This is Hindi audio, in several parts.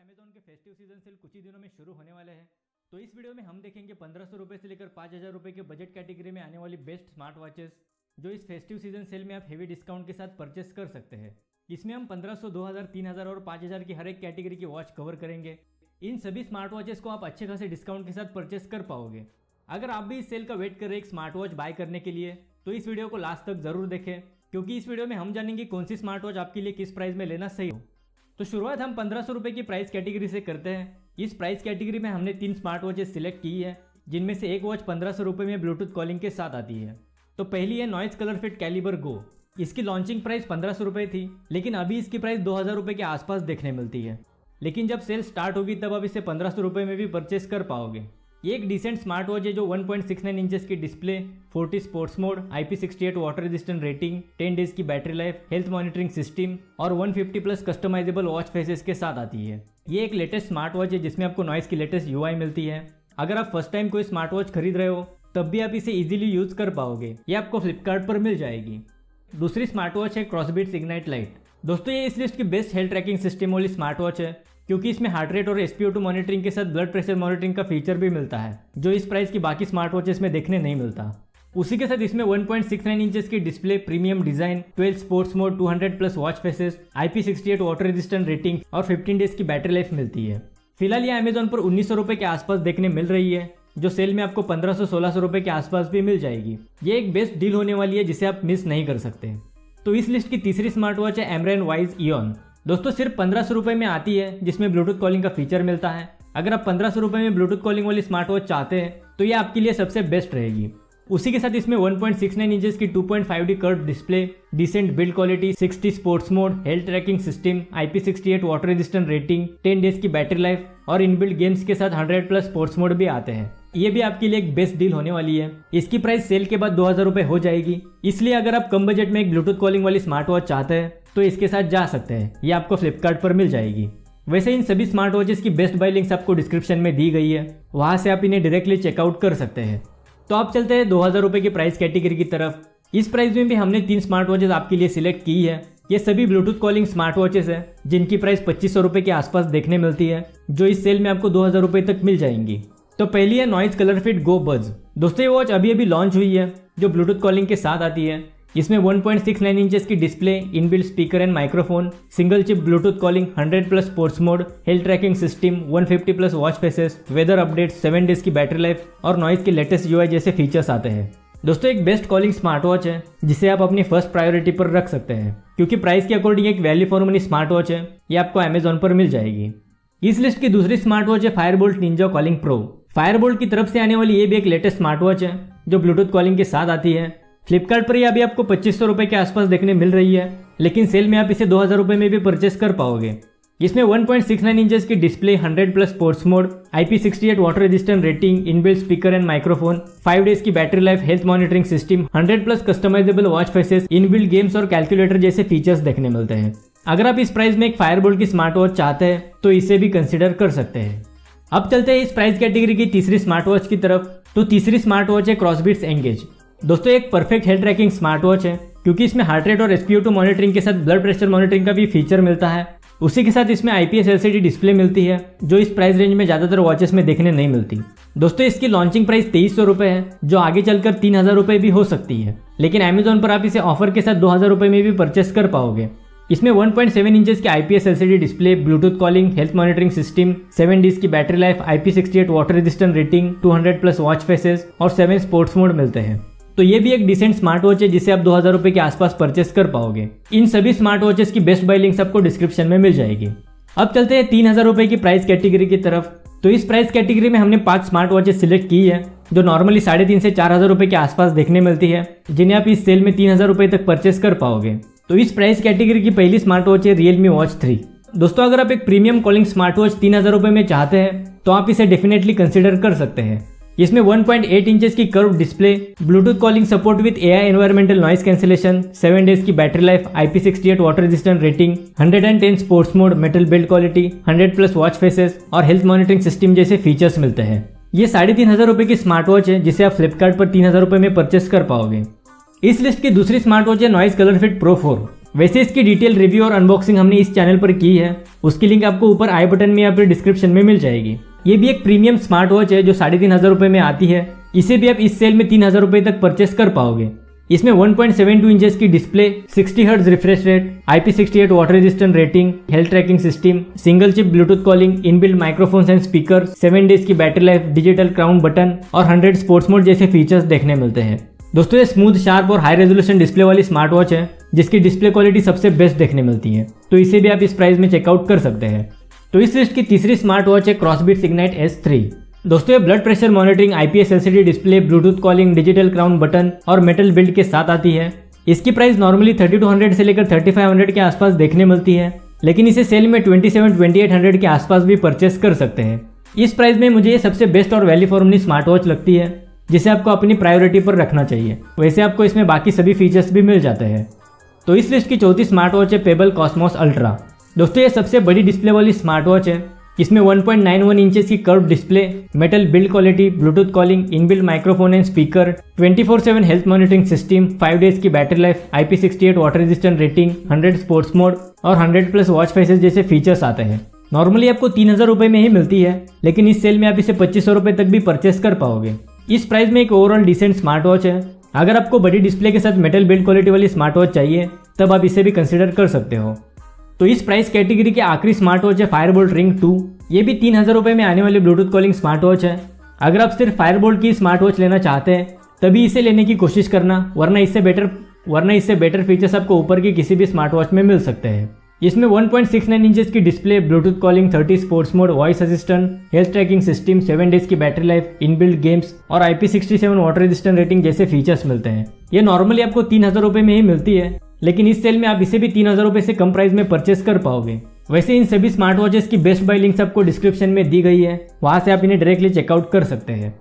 अमेजॉन के फेस्टिव सीजन सेल कुछ ही दिनों में शुरू होने वाले हैं। तो इस वीडियो में हम देखेंगे 1500 रुपये से लेकर 5000 रुपये के बजट कैटेगरी में आने वाली बेस्ट स्मार्ट वॉचेस जो इस फेस्टिव सीजन सेल में आप हेवी डिस्काउंट के साथ परचेस कर सकते हैं। इसमें हम 1500, 2000, 3000 और 5000 की हर एक कैटेगरी की वॉच कवर करेंगे। इन सभी स्मार्ट वॉचेस को आप अच्छे खासे डिस्काउंट के साथ परचेस कर पाओगे। अगर आप भी इस सेल का वेट कर रहे हैं एक स्मार्ट वॉच बाय करने के लिए तो इस वीडियो को लास्ट तक जरूर देखें, क्योंकि इस वीडियो में हम जानेंगे कौन सी स्मार्ट वॉच आपके लिए किस प्राइस में लेना सही हो। तो शुरुआत हम 1500 रुपये की प्राइस कैटेगरी से करते हैं। इस प्राइस कैटेगरी में हमने 3 स्मार्ट वॉचेस सिलेक्ट की है, जिनमें से एक वॉच 1500 रुपये में ब्लूटूथ कॉलिंग के साथ आती है। तो पहली है नॉइज कलर फिट कैलिबर गो। इसकी लॉन्चिंग प्राइस 1500 रुपये थी, लेकिन अभी इसकी प्राइस 2000 रुपये के आसपास देखने मिलती है। लेकिन जब सेल स्टार्ट होगी तब आप इसे 1500 रुपये में भी परचेस कर पाओगे। ये एक डिसेंट स्मार्ट वॉच है जो 1.69 इंचेस की display, 40 sports mode, IP68 water resistant rating, 10 days की battery life, health monitoring system और 150 प्लस कस्टमाइजेबल वॉच फेसेस के साथ आती है। ये एक लेटेस्ट स्मार्ट वॉच है जिसमें आपको नॉइस की लेटेस्ट UI मिलती है। अगर आप फर्स्ट टाइम कोई स्मार्ट वॉच खरीद रहे हो तब भी आप इसे इजीली यूज कर पाओगे। ये आपको फ्लिपकार्ट पर मिल जाएगी। दूसरी स्मार्ट वॉच है क्रॉसबीट्स इग्नाइट लाइट। दोस्तों ये इस लिस्ट की बेस्ट हेल्थ ट्रैकिंग सिस्टम वाली स्मार्ट वॉच है, क्योंकि इसमें हार्ट रेट और SpO2 मॉनिटरिंग के साथ ब्लड प्रेशर मॉनिटरिंग का फीचर भी मिलता है, जो इस प्राइस की बाकी स्मार्ट वॉचेस में देखने नहीं मिलता। उसी के साथ इसमें 1.69 इंचेस की display, premium design, 12 sports mode, 200 plus watch faces, IP68 water resistant rating और 15 डेज की बैटरी लाइफ मिलती है। फिलहाल ये अमेजॉन पर 1900 रुपये के आसपास देखने मिल रही है, जो सेल में आपको 1500-1600 रुपये के आसपास भी मिल जाएगी। ये एक बेस्ट डील होने वाली है जिसे आप मिस नहीं कर सकते। तो इस लिस्ट की तीसरी स्मार्ट वॉच है एमरन वाइज इयन। दोस्तों सिर्फ 1500 रुपये में आती है, जिसमें ब्लूटूथ कॉलिंग का फीचर मिलता है। अगर आप 1500 रुपये में ब्लूटूथ कॉलिंग वाली स्मार्ट वॉच चाहते हैं तो ये आपके लिए सबसे बेस्ट रहेगी। उसी के साथ इसमें 1.69 इंचेस की 2.5D curve display, decent build quality, 60 sports mode, health tracking system, IP68 water resistant rating, 10 days की बैटरी लाइफ और इनबिल्ट गेम्स के साथ 100 प्लस स्पोर्ट्स मोड भी आते हैं। ये भी आपके लिए एक बेस्ट डील होने वाली है। इसकी प्राइस सेल के बाद 2000 रुपये हो जाएगी, इसलिए अगर आप कम बजट में एक ब्लूटूथ कॉलिंग वाली स्मार्ट वॉच चाहते हैं तो इसके साथ जा सकते हैं। ये आपको फ्लिपकार्ट पर मिल जाएगी। वैसे इन सभी स्मार्ट वॉचेस की बेस्ट बाय लिंक्स आपको डिस्क्रिप्शन में दी गई है, वहां से आप इन्हें डायरेक्टली चेकआउट कर सकते हैं। तो आप चलते हैं 2000 रुपये की प्राइस कैटेगरी की तरफ। इस प्राइस में भी हमने 3 स्मार्ट वॉचेस आपके लिए सिलेक्ट की है। ये सभी ब्लूटूथ कॉलिंग स्मार्ट वॉचेस हैं, जिनकी प्राइस 2500 रुपये के आसपास देखने मिलती है, जो इस सेल में आपको 2000 रुपये तक मिल जाएंगी। तो पहली है नॉइज कलर फिट गो बज। दोस्तों ये वॉच अभी अभी लॉन्च हुई है, जो ब्लूटूथ कॉलिंग के साथ आती है। इसमें 1.69 इंचेस की display, inbuilt speaker and microphone, single chip Bluetooth calling, 100 plus sports mode, health tracking system, 150 plus watch faces, weather update, 7 days की बैटरी लाइफ और नॉइज के लेटेस्ट UI जैसे फीचर्स आते हैं। दोस्तों एक बेस्ट कॉलिंग स्मार्ट वॉच है जिसे आप अपनी फर्स्ट प्रायोरिटी पर रख सकते हैं, क्योंकि प्राइस के अकॉर्डिंग एक value for money smart watch है। ये आपको अमेजॉन पर मिल जाएगी। इस लिस्ट की दूसरी स्मार्ट वॉच है Fireboltt Ninja calling pro. Fireboltt की तरफ से आने वाली ये भी एक लेटेस्ट स्मार्ट वॉच है जो ब्लूटूथ कॉलिंग के साथ आती है। फ्लिपकार्ट पर यह अभी आपको 2500 रुपये के आसपास देखने मिल रही है, लेकिन सेल में आप इसे 2000 रुपये में भी परचेस कर पाओगे। इसमें 1.69 इंचेस की display, 100 plus sports mode, IP68 water resistant rating, inbuilt speaker and microphone, 5 days की battery life, health monitoring system, 100 plus customisable watch faces, inbuilt games और कैलकुलेटर जैसे फीचर्स देखने मिलते हैं। अगर आप इस प्राइस में एक फायरबोल्ट की स्मार्ट वॉच चाहते हैं तो इसे भी कंसिडर कर सकते हैं। अब चलते हैं इस प्राइस कैटेगरी की तीसरी स्मार्ट वॉच की तरफ। तो तीसरी स्मार्ट वॉच है क्रॉसबीट्स एंगेज। दोस्तों एक perfect health trekking smart watch है, क्योंकि इसमें हार्ट रेट और SpO2 मॉनिटरिंग के साथ ब्लड प्रेशर मॉनिटरिंग का भी फीचर मिलता है। उसी के साथ इसमें IPS LCD डिस्प्ले मिलती है, जो इस प्राइस रेंज में ज्यादातर वॉचेस में देखने नहीं मिलती। दोस्तों इसकी लॉन्चिंग प्राइस 2300 रुपये है, जो आगे चलकर 3000 रुपये भी हो सकती है, लेकिन अमेजॉन पर आप इसे ऑफर के साथ 2000 रुपये में भी परचेस कर पाओगे। इसमें 1.7 इंचेस की IPS LCD display, Bluetooth calling, health monitoring system, 7 days की battery life, IP68 water resistant rating, 200 plus watch faces और 7 स्पोर्ट्स मोड मिलते हैं। तो ये भी एक डिसेंट स्मार्ट वॉच है जिसे आप 2000 रुपये के आसपास परचेस कर पाओगे। इन सभी स्मार्ट वॉचेस की बेस्ट बाय लिंक्स आपको डिस्क्रिप्शन में मिल जाएगी। अब चलते हैं 3000 रुपये की प्राइस कैटेगरी की तरफ। तो इस प्राइस कैटेगरी में हमने 5 स्मार्ट वॉचेस सिलेक्ट की है, जो नॉर्मली 3500 से 4000 रुपये के आसपास देखने मिलती है, जिन्हें आप इस सेल में 3000 रुपये तक परचेस कर पाओगे। तो इस प्राइस कैटेगरी की पहली स्मार्ट वॉच है Realme Watch 3। दोस्तों अगर आप एक प्रीमियम कॉलिंग स्मार्ट वॉच 3000 रुपये में चाहते हैं तो आप इसे डेफिनेटली कंसिडर कर सकते हैं। इसमें 1.8 इंचेस की curve display, Bluetooth calling support with AI environmental noise cancellation, 7 days की battery life, IP68 water resistant rating, 110 sports mode, metal build quality, 100 plus watch faces और हेल्थ मॉनिटरिंग सिस्टम जैसे फीचर्स मिलते हैं। ये 3500 रुपये की स्मार्ट वॉच है जिसे आप फ्लिपकार्ट पर 3000 रुपये में परचेस कर पाओगे। इस लिस्ट की दूसरी स्मार्ट वॉच है नॉइज कलर फिट प्रो 4। वैसे इसकी डिटेल रिव्यू और अनबॉक्सिंग हमने इस चैनल पर की है, उसकी लिंक आपको ऊपर आई बटन में या फिर डिस्क्रिप्शन में मिल जाएगी। ये भी एक प्रीमियम स्मार्ट वॉच है जो 3,500 रुपये में आती है। इसे भी आप इस सेल में 3,000 रुपये तक परचेस कर पाओगे। इसमें 1.72 इंचेस की display, 60 hertz refresh rate, IP68 water resistant rating, health tracking system, single chip Bluetooth calling, inbuilt microphones and speaker, 7 days की battery life, digital crown button और 100 स्पोर्ट्स मोड जैसे फीचर्स देखने मिलते हैं। दोस्तों ये स्मूथ, शार्प और हाई रेजोल्यूशन डिस्प्ले वाली स्मार्ट वॉच है जिसकी डिस्प्ले क्वालिटी सबसे बेस्ट देखने मिलती है, तो इसे भी आप इस प्राइस में चेकआउट कर सकते हैं। तो इस लिस्ट की तीसरी स्मार्ट वॉच है क्रॉसबीट्स इग्नाइट S3। दोस्तों ये blood pressure monitoring, IPS LCD display, Bluetooth calling, digital crown button और मेटल बिल्ड के साथ आती है। इसकी प्राइस नॉर्मली 3200 से लेकर 3500 के आसपास देखने मिलती है, लेकिन इसे सेल में 2700-2800 के आसपास भी परचेस कर सकते हैं। इस प्राइस में मुझे ये सबसे बेस्ट और value for money smart watch लगती है जिसे आपको अपनी प्रायोरिटी पर रखना चाहिए। वैसे आपको इसमें बाकी सभी फीचर्स भी मिल जाते हैं। तो इस लिस्ट की चौथी स्मार्ट वॉच है पेबल कॉस्मोस अल्ट्रा। दोस्तों ये सबसे बड़ी डिस्प्ले वाली स्मार्ट वॉच है। इसमें 1.91 इंचेस की curve display, metal build quality, Bluetooth calling, inbuilt microphone and speaker, 24/7 health monitoring system, 5 days की battery life, IP68 water resistant rating, 100 sports mode और 100+ वॉच फेसेस जैसे फीचर्स आते हैं। नॉर्मली आपको 3,000 रुपये में ही मिलती है, लेकिन इस सेल में आप इसे 2,500 रुपये तक भी परचेस कर पाओगे। इस प्राइस में एक ओवरऑल डिसेंट स्मार्ट वॉच है। अगर आपको बड़ी डिस्प्ले के साथ मेटल बिल्ड क्वालिटी वाली स्मार्ट वॉच चाहिए तब आप इसे भी कंसिडर कर सकते हो। तो इस प्राइस कैटेगरी की आखिरी स्मार्ट वॉच है फायरबोल्ट रिंग 2। ये भी 3,000 रुपये में आने वाली ब्लूटूथ कॉलिंग स्मार्ट वॉच है। अगर आप सिर्फ फायरबोल्ट की स्मार्ट वॉच लेना चाहते हैं तभी इसे लेने की कोशिश करना, वरना इससे बेटर फीचर्स आपको ऊपर की किसी भी स्मार्ट वॉच में मिल सकते हैं। इसमें 1.69 इंचेस की display, Bluetooth calling, 30 sports mode, voice assistant, health tracking system, 7 days की बैटरी लाइफ, इनबिल्ट गेम्स और IP67 वाटर रेजिस्टेंट रेटिंग जैसे फीचर्स मिलते हैं। ये नॉर्मली आपको 3,000 रुपये में ही मिलती है, लेकिन इस सेल में आप इसे भी 3,000 रुपये से कम प्राइस में परचेस कर पाओगे। वैसे इन सभी स्मार्ट वॉचेस की बेस्ट बाय लिंक्स आपको डिस्क्रिप्शन में दी गई है, वहां से आप इन्हें डायरेक्टली चेकआउट कर सकते हैं।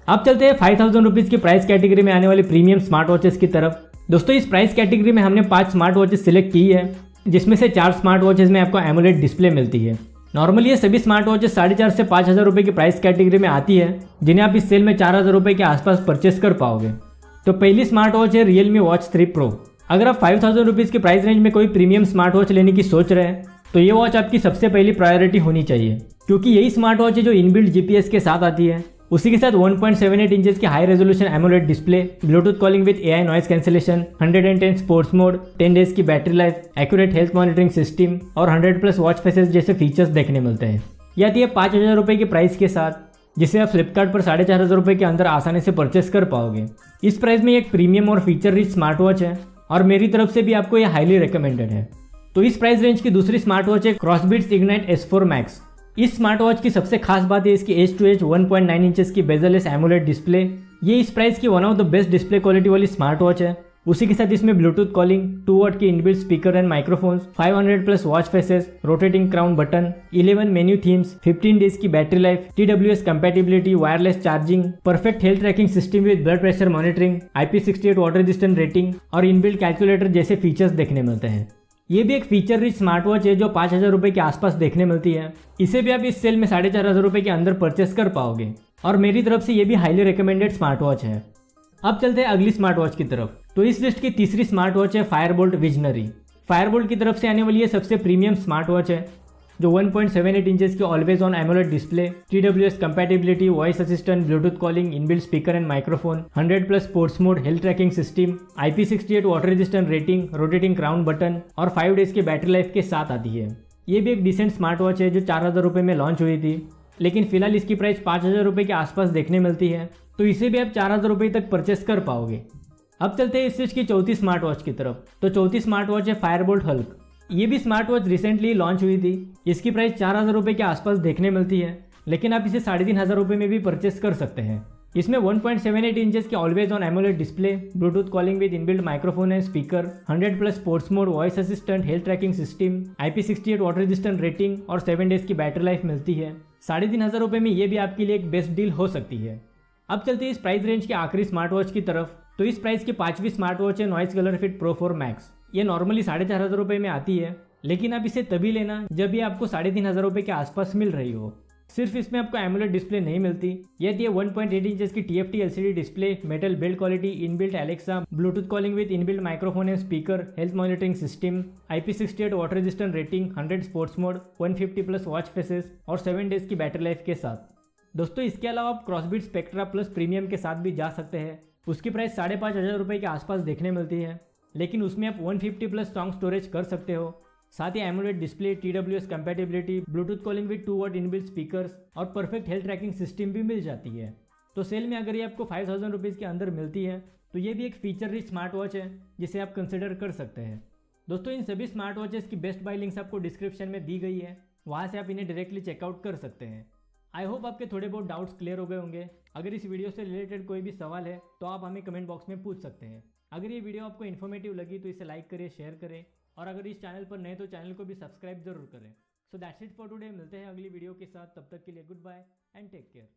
अब चलते हैं 5,000 रुपीज़ की प्राइस कैटेगरी में आने वाले प्रीमियम स्मार्ट वॉचेस की तरफ। दोस्तों इस प्राइस कैटेगरी में हमने 5 स्मार्ट वॉचेस सिलेक्ट की है, जिसमें से 4 स्मार्ट वॉचेस में आपको एमोलेड डिस्प्ले मिलती है। नॉर्मली ये सभी स्मार्ट वॉचेस 4,500 से 5,000 रुपये की प्राइस कैटेगरी में आती है, जिन्हें आप इस सेल में 4,000 रुपये के आसपास परचेस कर पाओगे। तो पहली स्मार्ट वॉच है Realme Watch 3 Pro। अगर आप 5,000 रुपीज़ की प्राइस रेंज में कोई प्रीमियम स्मार्ट वॉच लेने की सोच रहे हैं तो ये वॉच आपकी सबसे पहली प्रायोरिटी होनी चाहिए, क्योंकि यही स्मार्ट वॉच है जो इनबिल्ट GPS के साथ आती है। उसी के साथ 1.78 इंचेस की high resolution AMOLED display, Bluetooth calling with AI noise cancellation, 110 sports mode, 10 days की battery life, accurate health monitoring system और 100+ वॉच फेसेस जैसे फीचर्स देखने मिलते हैं। ये आती है 5,000 रुपये की प्राइस के साथ, जिसे आप फ्लिपकार्ट पर 4,500 रुपये के अंदर आसानी से परचेस कर पाओगे। इस प्राइस में एक प्रीमियम और फीचर रिच स्मार्ट वॉच है और मेरी तरफ से भी आपको यह हाईली रिकमेंडेड है। तो इस प्राइस रेंज की दूसरी स्मार्ट वॉच है क्रॉसबीट्स इग्नाइट S4 Max। इस स्मार्ट वॉच की सबसे खास बात है इसकी एज टू एज 1.9 इंचेस की बेजलेस एमोलेड डिस्प्ले। ये इस प्राइस की one of the best display quality वाली स्मार्ट वॉच है। उसी के साथ इसमें ब्लूटूथ कॉलिंग, 2 वाट की inbuilt speaker and microphones, 500+ watch faces, rotating crown button, 11 menu themes, 15 days की battery life, TWS compatibility, wireless charging, perfect health tracking system with blood pressure monitoring, IP68 water resistant rating और इनबिल्ट कैलकुलेटर जैसे फीचर्स देखने मिलते हैं। ये भी एक फीचर रिच स्मार्ट वॉच है जो 5,000 रुपये के आसपास देखने मिलती है। इसे भी आप इस सेल में 4,500 रुपये के अंदर परचेस कर पाओगे और मेरी तरफ से ये भी हाईली रिकमेंडेड स्मार्ट वॉच है। अब चलते हैं अगली स्मार्ट वॉच की तरफ। तो इस लिस्ट की तीसरी स्मार्ट वॉच है फायरबोल्ट विजनरी। फायरबोल्ट की तरफ से आने वाली ये सबसे प्रीमियम स्मार्ट वॉच है जो 1.78 इंचेस की always on AMOLED display, TWS compatibility, voice assistant, Bluetooth calling, inbuilt speaker and microphone, 100+ sports mode, health tracking system, IP68 water resistant rating, rotating crown button और 5 डेज की बैटरी लाइफ के साथ आती है। ये भी एक डिसेंट स्मार्ट वॉच है जो 4,000 रुपये में लॉन्च हुई थी, लेकिन फिलहाल इसकी प्राइस 5,000 रुपये के आसपास देखने मिलती है, तो इसे भी आप 4,000 रुपये तक परचेस कर पाओगे। अब चलते हैं इस लिस्ट की चौथी स्मार्ट वॉच की तरफ। तो चौथी स्मार्ट वॉच है फायरबोल्ट हल्क। ये भी स्मार्ट वॉच रिसेंटली लॉन्च हुई थी। इसकी प्राइस 4,000 रुपये के आसपास देखने मिलती है, लेकिन आप इसे 3,500 रुपये में भी परचेस कर सकते हैं। इसमें 1.78 इंचेस की always on AMOLED display, Bluetooth calling with inbuilt microphone and speaker, 100+ sports mode, voice assistant, health tracking system, IP68 water resistant rating और 7 डेज की बैटरी लाइफ मिलती है। 3,500 रुपये में ये भी आपके लिए एक बेस्ट डील हो सकती है। अब चलते हैं इस प्राइस रेंज के आखिरी स्मार्ट वॉच की तरफ। तो इस प्राइस की 5वीं स्मार्ट वॉच है noise colour fit Pro 4 Max। ये नॉर्मली 4,500 रुपये में आती है, लेकिन आप इसे तभी लेना जब ये आपको 3,500 रुपये के आसपास मिल रही हो। सिर्फ इसमें आपको एमोलेड डिस्प्ले नहीं मिलती, ये दी है 1.8 इंचेस की TFT LCD display, metal build quality, inbuilt Alexa, Bluetooth calling with inbuilt microphone and speaker, health monitoring system, IP68 water resistant rating, 100 sports mode, 150 plus watch faces और 7 डेज की बैटरी लाइफ के साथ। दोस्तों इसके अलावा आप क्रॉसबीट स्पेक्ट्रा प्लस प्रीमियम के साथ भी जा सकते हैं। उसकी प्राइस 5,500 रुपये के आसपास देखने मिलती है, लेकिन उसमें आप 150 प्लस सॉन्ग स्टोरेज कर सकते हो। साथ ही AMOLED display, TWS compatibility, Bluetooth calling with 2 watt inbuilt speakers और परफेक्ट हेल्थ ट्रैकिंग सिस्टम भी मिल जाती है। तो सेल में अगर ये आपको 5,000 रुपीज़ के अंदर मिलती है तो ये भी एक फीचर रिच स्मार्ट वॉच है जिसे आप कंसिडर कर सकते हैं। दोस्तों इन सभी स्मार्ट वॉचेस की बेस्ट बाय लिंक्स आपको डिस्क्रिप्शन में दी गई है, वहाँ से आप इन्हें डायरेक्टली चेकआउट कर सकते हैं। आई होप आपके थोड़े बहुत डाउट्स क्लियर हो गए होंगे। अगर इस वीडियो से रिलेटेड कोई भी सवाल है तो आप हमें कमेंट बॉक्स में पूछ सकते हैं। अगर ये वीडियो आपको इन्फॉर्मेटिव लगी तो इसे लाइक करें, शेयर करें और अगर इस चैनल पर नए तो चैनल को भी सब्सक्राइब जरूर करें। So that's it for today, मिलते हैं अगली वीडियो के साथ, तब तक के लिए goodbye and take care.